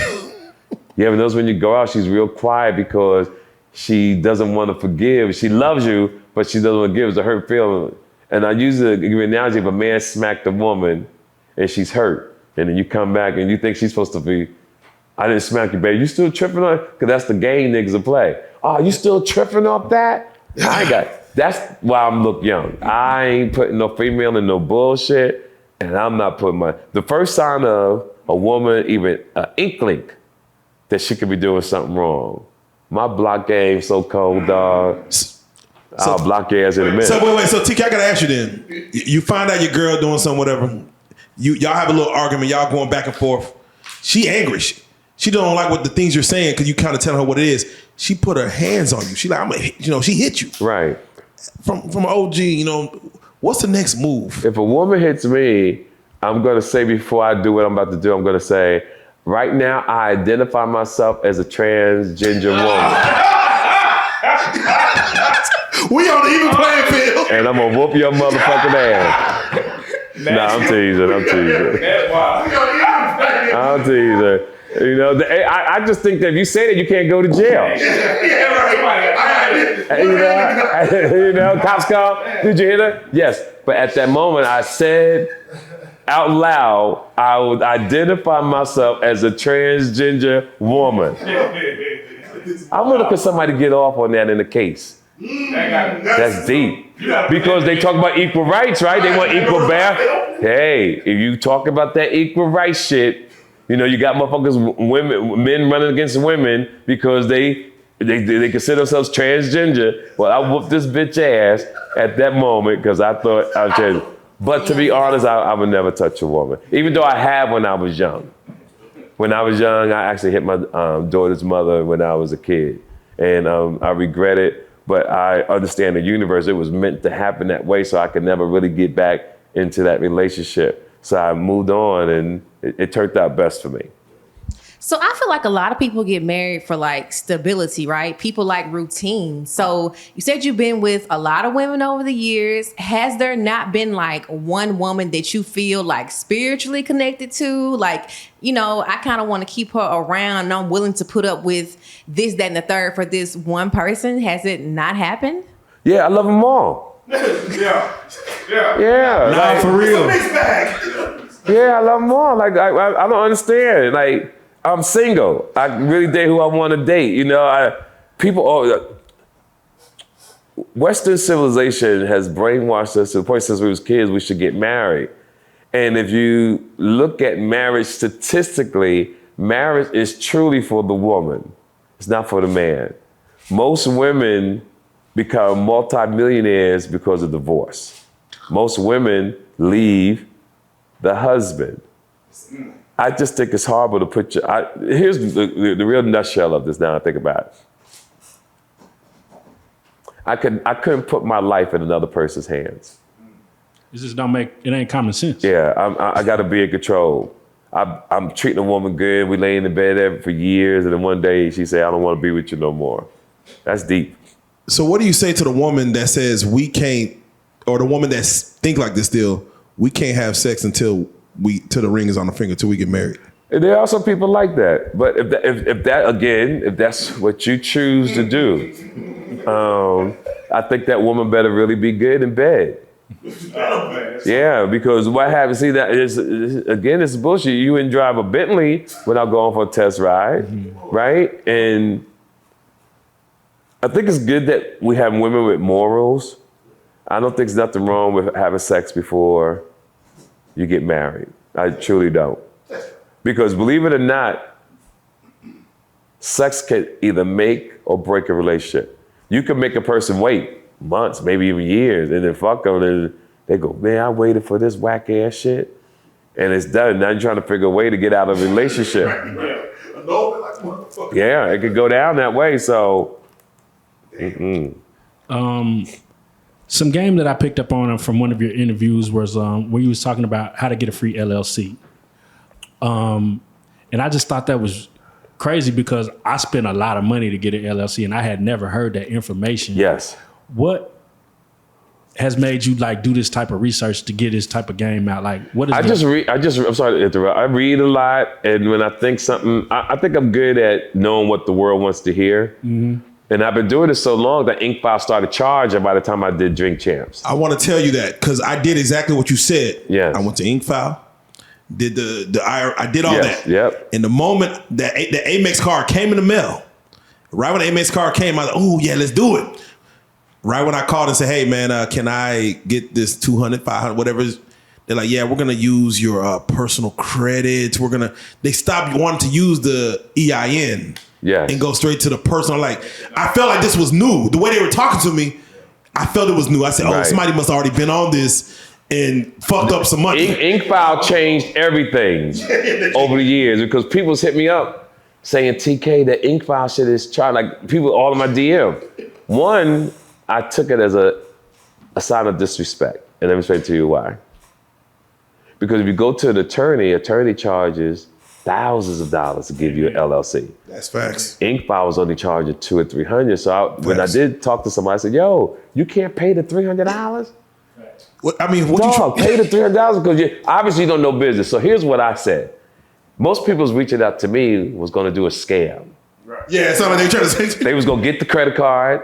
You ever notice when you go out, she's real quiet because she doesn't want to forgive. She loves you, but she doesn't want to give. It's a hurt feeling. And I use the analogy of a man smacked a woman and she's hurt. And then you come back and you think she's supposed to be, I didn't smack you, baby. You still tripping on it? Because that's the game niggas will play. Oh, you still tripping off that? That's why I'm look young. I ain't putting no female in no bullshit. And I'm not putting the first sign of a woman, even an inkling that she could be doing something wrong. My block game so cold, dog. I'll block your ass in a minute. So wait. So TK, I gotta ask you then. You find out your girl doing something, whatever. Y'all have a little argument. Y'all going back and forth. She angry. She don't like what the things you're saying because you kind of tell her what it is. She put her hands on you. She like, she hit you. Right. From OG, what's the next move? If a woman hits me, I'm gonna say before I do what I'm about to do, I'm gonna say, right now I identify myself as a transgender woman. We on the even playing field. And I'm gonna whoop your motherfucking ass. Nah, I'm teasing. I'm teasing. I just think that if you say that, you can't go to jail. Cops come. Did you hear that? Yes. But at that moment, I said out loud, I would identify myself as a transgender woman. I wonder could somebody get off on that in the case. That's deep. Because they talk about equal rights, right? They want equal bath. Hey, if you talk about that equal rights shit, you got motherfuckers, men running against women because they consider themselves transgender. Well, I whooped this bitch ass at that moment because I thought I was trans. But to be honest, I would never touch a woman, even though I have when I was young. When I was young, I actually hit my daughter's mother when I was a kid, and I regret it. But I understand the universe; it was meant to happen that way, so I could never really get back into that relationship. So I moved on, and it turned out best for me. So I feel like a lot of people get married for like stability, right? People like routine. So you said you've been with a lot of women over the years. Has there not been like one woman that you feel like spiritually connected to? Like, I kind of want to keep her around and I'm willing to put up with this, that, and the third for this one person. Has it not happened? Yeah, I love them all. Yeah. Nah, for real. Yeah, I love them all. Like, I don't understand. Like, I'm single. I really date who I want to date. people, Western civilization has brainwashed us to the point since we was kids, we should get married. And if you look at marriage statistically, marriage is truly for the woman. It's not for the man. Most women become multimillionaires because of divorce. Most women leave the husband. I just think it's horrible to put here's the real nutshell of this now I think about it. I couldn't put my life in another person's hands. It just don't make, it ain't common sense. Yeah, I got to be in control. I'm treating a woman good. We lay in the bed for years, and then one day she said, "I don't want to be with you no more." That's deep. So what do you say to the woman that says we can't, or the woman that think like this still, we can't have sex till the ring is on the finger, till we get married? And there are some people like that, but if that's what you choose to do, I think that woman better really be good in bed. Yeah, because what happens, see, that is, again, it's bullshit. You wouldn't drive a Bentley without going for a test ride, right? And I think it's good that we have women with morals. I don't think there's nothing wrong with having sex before you get married. I truly don't. Because believe it or not, sex can either make or break a relationship. You can make a person wait months, maybe even years, and then fuck them, and they go, "Man, I waited for this whack ass shit," and it's done. Now you're trying to figure a way to get out of a relationship. Yeah, it could go down that way. So, Some game that I picked up on from one of your interviews was where you was talking about how to get a free LLC. And I just thought that was crazy because I spent a lot of money to get an LLC and I had never heard that information. yes. What has made you like do this type of research to get this type of game out? Like, what is I'm sorry to interrupt. I read a lot, and when I think something, I think I'm good at knowing what the world wants to hear. Mm-hmm. And I've been doing this so long that Inkfile started charging by the time I did Drink Champs. I want to tell you that because I did exactly what you said. Yes. I went to Inkfile, did I did all that. Yep. And the moment that the Amex card came in the mail, right when the Amex card came, I was like, "Oh yeah, let's do it." Right when I called and said, "Hey man, can I get this 200, 500, whatever?" They're like, "Yeah, we're gonna use your personal credits. They stopped wanting to use the EIN." Yes. And go straight to the personal. Like, I felt like this was new. The way they were talking to me, I felt it was new. I said, Right. Somebody must have already been on this and fucked up some money. Inkfile changed everything over the years because people's hit me up saying, "TK, that Inkfile shit is charged." Like, people all in my DM. One, I took it as a sign of disrespect. And let me explain to you why. Because if you go to an attorney charges thousands of dollars to give you an LLC. That's facts. Inkfile was only charging $200 or $300. So when I did talk to somebody, I said, "Yo, you can't pay the $300?" What Dog, pay the $300 because obviously you don't know business. So here's what I said. Most people's reaching out to me was going to do a scam. Yeah, something they trying to say. They was going to get the credit card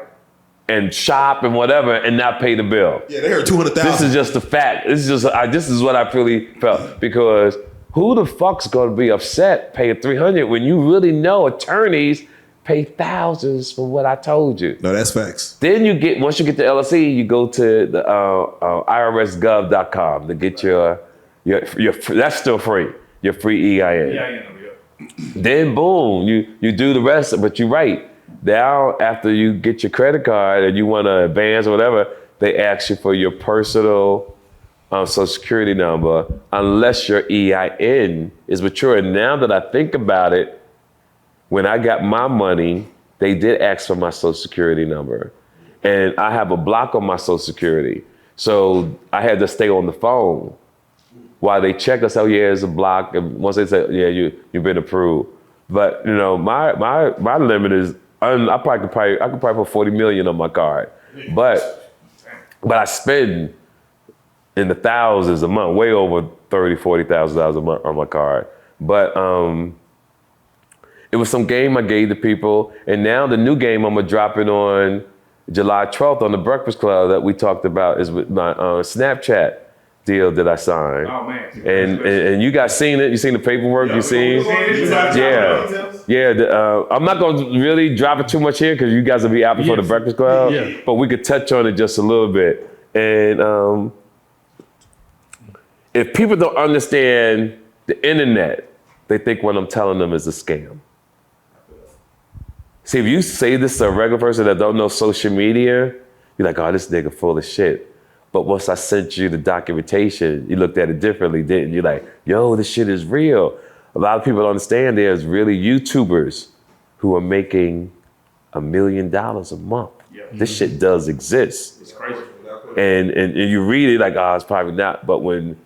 and shop and whatever and not pay the bill. Yeah, they heard 200,000. This is just a fact. This is what I really felt because who the fuck's gonna be upset paying $300 when you really know attorneys pay thousands for what I told you? No, that's facts. Then once you get the LLC, you go to the irsgov.com to get your that's still free. Your free EIN. Then boom, you do the rest. But you're right. Now after you get your credit card and you want to advance or whatever, they ask you for your personal Social Security number, unless your EIN is mature. And now that I think about it, when I got my money, they did ask for my Social Security number. And I have a block on my Social Security. So I had to stay on the phone while they checked us. "Oh yeah, it's a block." And once they said, "Yeah, you've been approved." But my limit is, I could probably put 40 million on my card. But I spend in the thousands a month, way over $30,000, $40,000 a month on my card. But it was some game I gave to people. And now the new game I'm gonna drop it on July 12th on the Breakfast Club that we talked about is with my Snapchat deal that I signed. Oh man. And you guys seen it? You seen the paperwork? You seen? Yeah. I'm not going to really drop it too much here because you guys will be out before the Breakfast Club. Yeah. But we could touch on it just a little bit. And if people don't understand the internet, they think what I'm telling them is a scam. See, if you say this to a regular person that don't know social media, you're like, oh, this nigga full of shit. But once I sent you the documentation, you looked at it differently, didn't you? Like, yo, this shit is real. A lot of people don't understand there's really YouTubers who are making $1 million a month. This shit does exist. It's crazy. And you read it like, oh, it's probably not. But when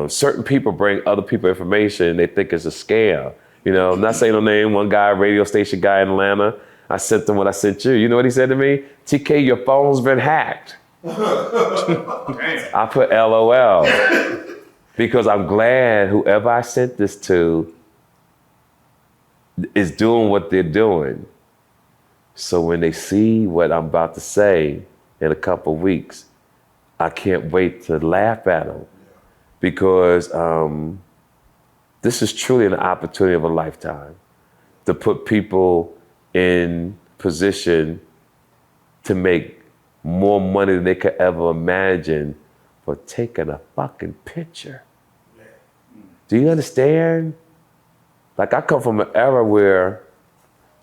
certain people bring other people information, they think it's a scam. You know, I'm not saying no name. One guy, radio station guy in Atlanta, I sent him what I sent you. You know what he said to me? TK, your phone's been hacked. I put LOL because I'm glad whoever I sent this to is doing what they're doing. So when they see what I'm about to say in a couple weeks, I can't wait to laugh at them because this is truly an opportunity of a lifetime to put people in position to make more money than they could ever imagine for taking a fucking picture. Do you understand? Like I come from an era where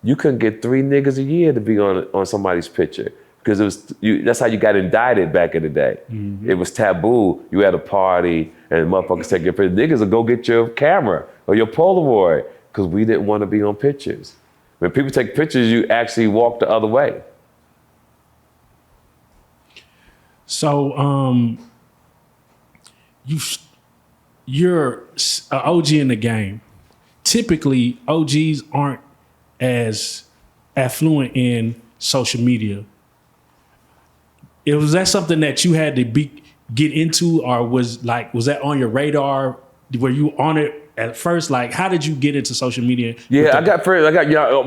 you couldn't get 3 niggas a year to be on somebody's picture because that's how you got indicted back in the day. Mm-hmm. It was taboo. You had a party and motherfuckers take your picture. Niggas would go get your camera or your Polaroid because we didn't want to be on pictures. When people take pictures, you actually walk the other way. So you're an OG in the game. Typically, OGs aren't as affluent in social media. Was that something that you had to get into, or was that on your radar? Were you on it at first? Like, how did you get into social media? Yeah, I got friends.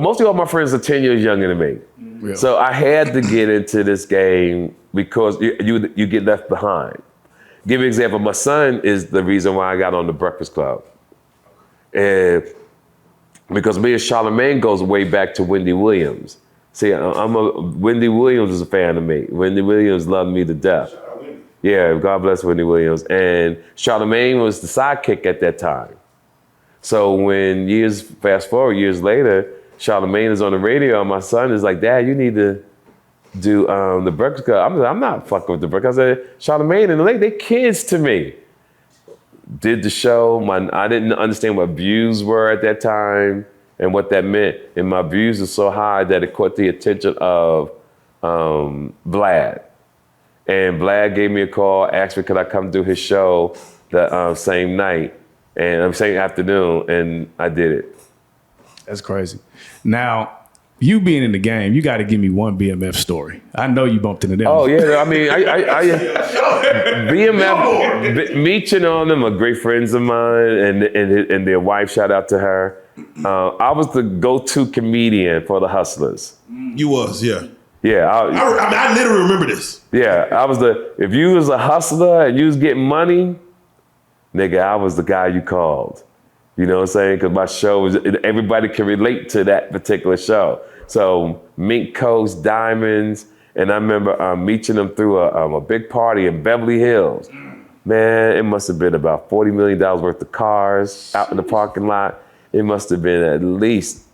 Mostly all my friends are 10 years younger than me. Really? So I had to get into this game because you get left behind. Give you an example. My son is the reason why I got on the Breakfast Club. And because me and Charlamagne goes way back to Wendy Williams. See, Wendy Williams is a fan of me. Wendy Williams loved me to death. Yeah, God bless Wendy Williams. And Charlamagne was the sidekick at that time. So when fast forward years later, Charlamagne is on the radio and my son is like, Dad, you need to do the Breakfast Club. I'm not fucking with the Breakfast. I said, Charlamagne and they kids to me. Did the show. I didn't understand what views were at that time and what that meant. And my views were so high that it caught the attention of Vlad. And Vlad gave me a call, asked me could I come do his show the same night and same afternoon, and I did it. That's crazy. Now, you being in the game, you got to give me one BMF story. I know you bumped into them. Oh yeah, I mean, BMF, Meech and all them are great friends of mine, and their wife. Shout out to her. I was the go-to comedian for the Hustlers. You was, yeah. Yeah, I literally remember this. Yeah, if you was a hustler and you was getting money, nigga, I was the guy you called. You know what I'm saying? Because my show was, everybody can relate to that particular show. So Mink Coast, Diamonds, and I remember meeting them through a big party in Beverly Hills. Man, it must have been about $40 million worth of cars out in the parking lot. It must have been at least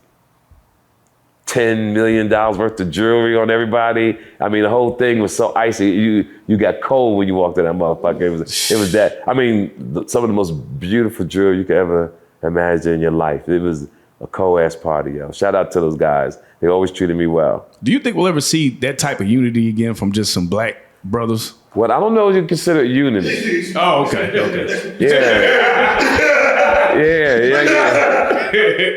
$10 million worth of jewelry on everybody. I mean, the whole thing was so icy. You got cold when you walked in that motherfucker. It was that. I mean, some of the most beautiful jewelry you could ever imagine in your life. It was a cold-ass party, yo. Shout out to those guys. They always treated me well. Do you think we'll ever see that type of unity again from just some black brothers? What I don't know if you consider unity. Oh, okay.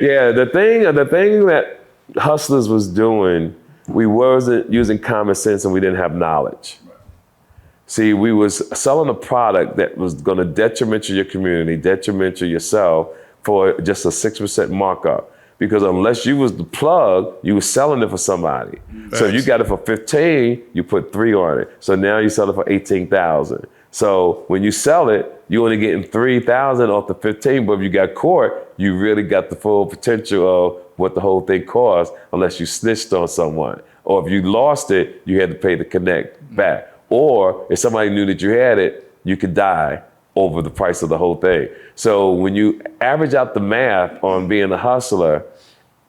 Yeah. The thing that Hustlers was doing, we wasn't using common sense and we didn't have knowledge. See, we was selling a product that was going to detriment to your community, detriment to yourself for just a 6% markup. Because unless you was the plug, you was selling it for somebody. Thanks. So if you got it for 15, you put 3 on it. So now you sell it for 18,000. So when you sell it, you're only getting 3,000 off the 15. But if you got caught, you really got the full potential of what the whole thing cost, unless you snitched on someone. Or if you lost it, you had to pay the connect back. Or if somebody knew that you had it, you could die over the price of the whole thing. So when you average out the math on being a hustler,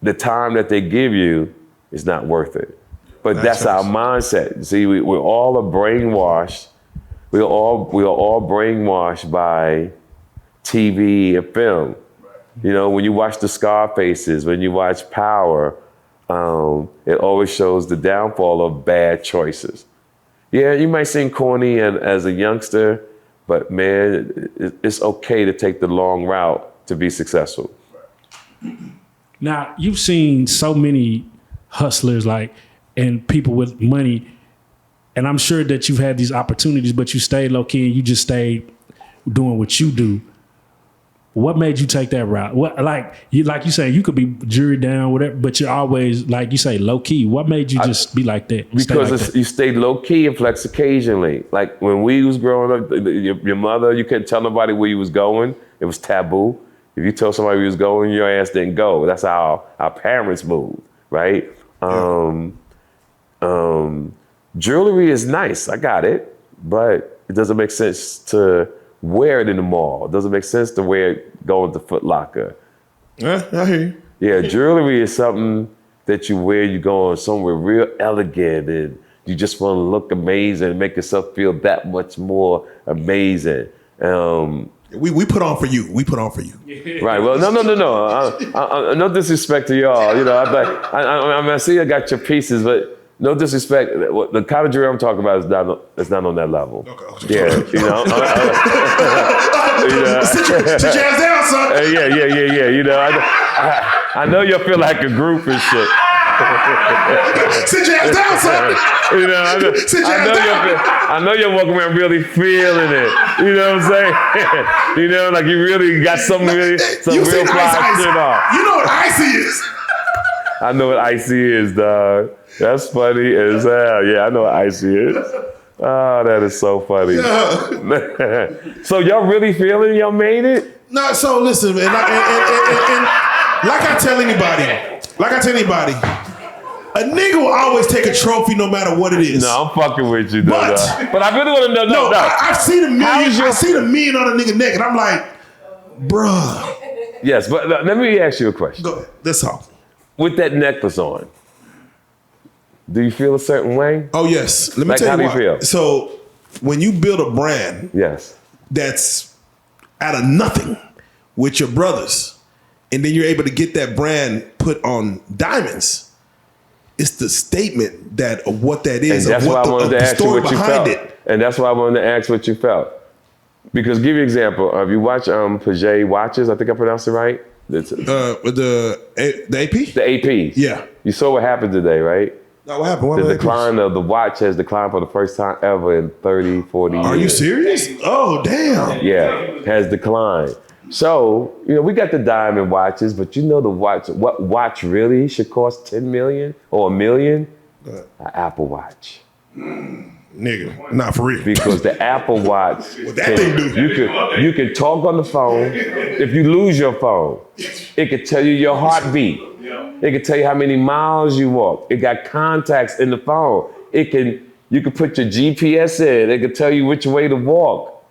the time that they give you is not worth it. But that's our mindset. See, we're all brainwashed. We are all brainwashed by TV and film. You know, when you watch the Scarfaces, when you watch Power, it always shows the downfall of bad choices. Yeah, you might seem corny as a youngster, but man, it's okay to take the long route to be successful. Now, you've seen so many hustlers and people with money, and I'm sure that you've had these opportunities, but you stayed low key and you just stayed doing what you do. What made you take that route? What like you say, you could be jury down, whatever, but you're always, like you say, low key. What made you just be like that? Because you stayed low key and flex occasionally. Like when we was growing up, your mother, you couldn't tell nobody where you was going. It was taboo. If you told somebody where you was going, your ass didn't go. That's how our parents moved, right? Jewelry is nice. I got it, but it doesn't make sense to wear it in the mall. It doesn't make sense to wear it going to Foot Locker. Yeah, I hear you. Yeah, jewelry is something that you wear, you going somewhere real elegant and you just want to look amazing and make yourself feel that much more amazing. We put on for you. We put on for you. Right. Well, no. No disrespect to y'all. You know, I see you got your pieces, but no disrespect. The kind of jewelry I'm talking about is not on that level. Okay. Yeah. You know. Sit your ass down, son. Yeah. You know, I know you'll feel like a group and shit. Sit your ass down, son. You know, I know you're walking around really feeling it. You know what I'm saying? You know, like you really got some real fly shit off. You know what icy is. I know what icy is, dog. That's funny as hell. Yeah, I know what icy is. Oh, that is so funny. Yeah. So y'all really feeling y'all made it? No, so listen, man. And like I tell anybody, a nigga will always take a trophy no matter what it is. No, I'm fucking with you, though. But I really want to know. No, I've seen a million. I seen a million on a nigga neck, and I'm like, bruh. Yes, but let me ask you a question. Go ahead. That's all. With that necklace on, do you feel a certain way? Oh yes. Let me Like, tell you how do you feel? So when you build a brand Yes. that's out of nothing with your brothers, and then you're able to get that brand put on diamonds, it's the statement that of what that is, And that's of why what I wanted to the ask you story what you behind felt. it. And that's why I wanted to ask what you felt. Because give you an example, if you watch Pt.1 watches, I think I pronounced it right. With the AP? The AP. Yeah. You saw what happened today, right? No, what happened? What The happened? decline of the watch has declined for the first time ever in 30, 40 years. Are you serious? Oh, damn. Yeah, has declined. So, you know, we got the diamond watches, but you know what watch really should cost 10 million or $1 million? An Apple Watch. Nigga, not for real. Because the Apple Watch, that thing do? you can talk on the phone. If you lose your phone, it could tell you your heartbeat. It can tell you how many miles you walk. It got contacts in the phone. You can put your GPS in. It can tell you which way to walk.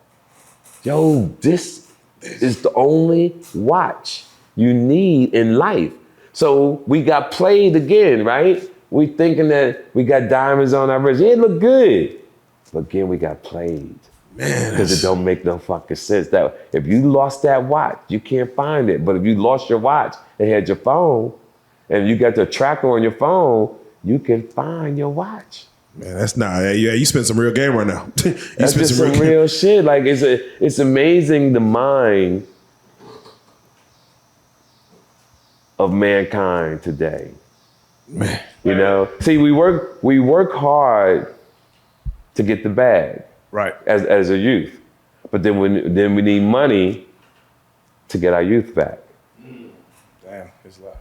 Yo, this is the only watch you need in life. So we got played again, right? We thinking that we got diamonds on our wrist. Yeah, it look good. But again, we got played. Man. Because it don't make no fucking sense. That if you lost that watch, you can't find it. But if you lost your watch and had your phone, and you got the tracker on your phone, you can find your watch. Man, that's not. Yeah, you spent some real game right now. That's just some real shit. Like it's amazing the mind of mankind today. Man. You know, see, we work hard to get the bag, Right. as a youth, but then we need money to get our youth back. Damn, it's loud.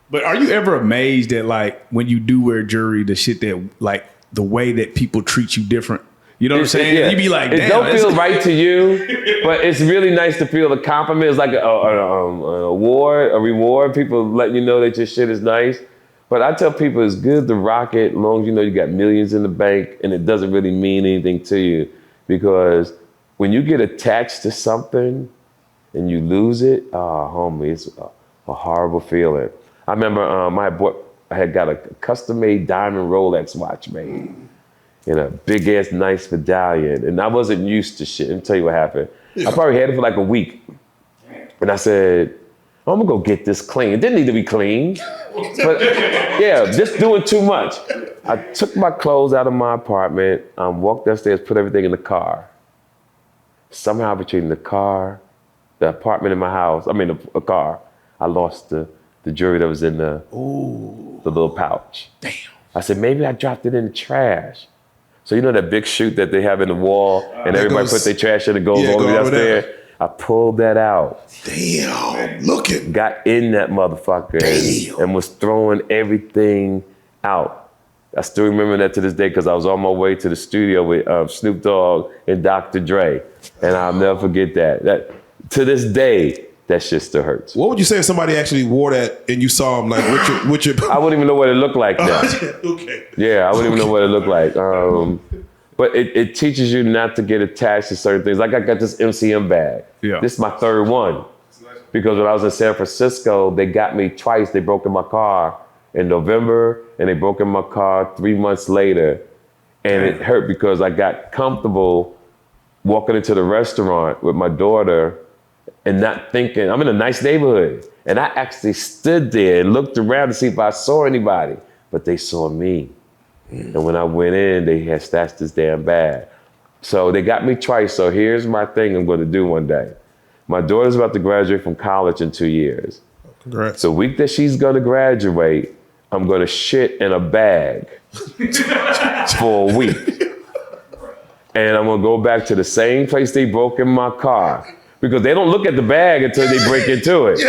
But are you ever amazed at like when you do wear jewelry, the shit that like the way that people treat you different? You know what I'm saying? Yeah. You be like, it damn. don't feel right to you, but it's really nice to feel the compliment. It's like an award, a reward. People letting you know that your shit is nice. But I tell people it's good to rock it as long as you know you got millions in the bank and it doesn't really mean anything to you. Because when you get attached to something and you lose it, homie, it's a horrible feeling. I remember I had got a custom-made diamond Rolex watch made in a big-ass nice medallion. And I wasn't used to shit. Let me tell you what happened. I probably had it for like a week. And I said, I'm gonna go get this clean. It didn't need to be clean. But yeah, just doing too much. I took my clothes out of my apartment, walked upstairs, put everything in the car. Somehow between the car, the apartment in my house, a car, I lost the jewelry that was in the little pouch. Damn. I said, maybe I dropped it in the trash. So you know that big chute that they have in the wall and everybody put their trash in, it goes all the way upstairs? I pulled that out. Damn, look at. Got in that motherfucker and was throwing everything out. I still remember that to this day because I was on my way to the studio with Snoop Dogg and Dr. Dre. And I'll never forget that. To this day, that shit still hurts. What would you say if somebody actually wore that and you saw him like with your I wouldn't even know what it looked like now. Okay. Yeah, I wouldn't even know what it looked like. But it teaches you not to get attached to certain things. Like I got this MCM bag. Yeah. This is my third one. Because when I was in San Francisco, they got me twice. They broke in my car in November and they broke in my car 3 months later. And it hurt because I got comfortable walking into the restaurant with my daughter and not thinking, I'm in a nice neighborhood. And I actually stood there and looked around to see if I saw anybody, but they saw me. And when I went in, they had stashed this damn bag. So they got me twice. So here's my thing I'm going to do one day. My daughter's about to graduate from college in 2 years. Congrats. The week that she's going to graduate, I'm going to shit in a bag for a week. And I'm going to go back to the same place they broke in my car. Because they don't look at the bag until they break into it.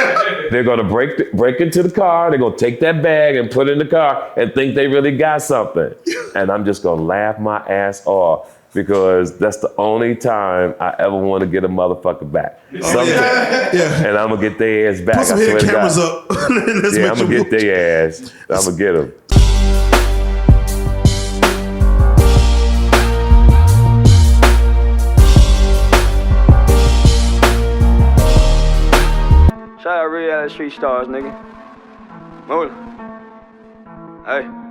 They're gonna break into the car, they're gonna take that bag and put it in the car and think they really got something. And I'm just gonna laugh my ass off because that's the only time I ever wanna get a motherfucker back. Yeah. And I'm gonna get their ass back. Put some I swear head to cameras God. up. Let's Yeah, make I'm sure gonna get their ass. I'm gonna get them. Shout out Reallyfe Street Starz, nigga. Move it. Hey.